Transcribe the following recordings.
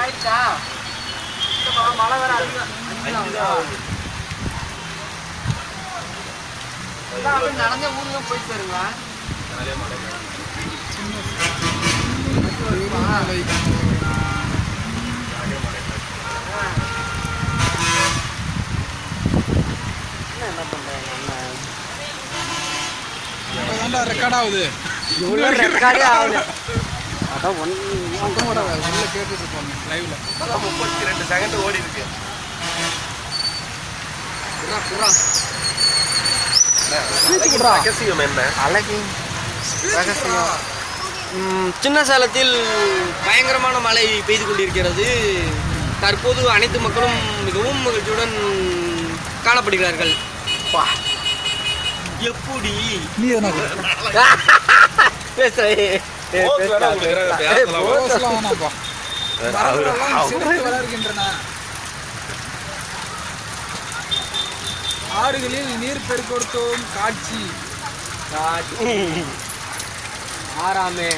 ஆயிடுச்சா? மழை வேற அதிகம். நடந்த ஊர்ல போயிட்டு வருங்களா? என்ன பண்றேன் ரெக்கார்ட் ஆகுது. ரெக்கார்டே ஆகுது. அதான் உள்ள கேட்டுட்டு இருப்பாங்க லைவ்ல. 32 செகண்ட் ஓடி இருக்கு. ரகசியம் என்ன? அழகு ரகசியம். சின்ன சேலத்தில் பயங்கரமான மழை பெய்து கொண்டிருக்கிறது. தற்போது அனைத்து மக்களும் மிகவும் மகிழ்ச்சியுடன் காணப்படுகிறார்கள். எப்படி நீ என்ன ஆறுகளில் நீர் பெருக்கொடுத்தோம் காட்சி ஆறாமே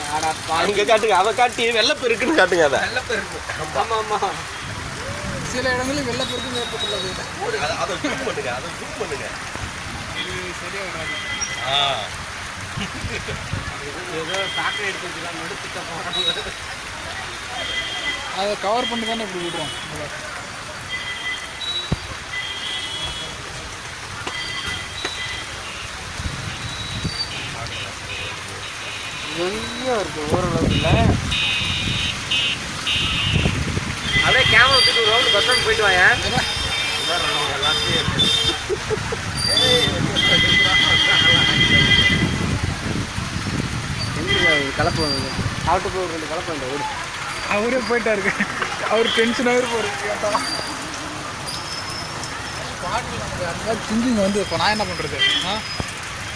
அங்க காட்டுங்க, அதை காட்டி வெள்ளப்பெருக்குன்னு காட்டுங்க. அதை வெள்ளப்பெருக்கு. ஆமா ஆமா, சில இடங்களில் வெள்ளப்பெருக்கும் ஏற்பட்டுள்ளது. அதை ஜூம் பண்ணுங்க, அதை ஜூம் பண்ணுங்க. இது சரியா வராது. ஏதோ சாக்கடை எடுத்து வச்சுக்கலாம், எடுத்துட்ட போறாங்க. அதை கவர் பண்ணி தானே இப்படி விடுறோம். நிறைய இருக்கு ஓரளவுக்குல. அப்படியே கேமரா வச்சுட்டு ஒரு ரவுண்டு பஸ் ஸ்டாண்ட் போயிட்டு வாங்க. கலப்பு சாப்பிட்டு போய் 2 கலப்பு வேண்டாம் ஓடு. அவரே போயிட்டாரு. அவர் டென்ஷனாக போகிறேன் கேட்டா பாட்டு திங்கிங் வந்து இப்போ நான் என்ன பண்ணுறது?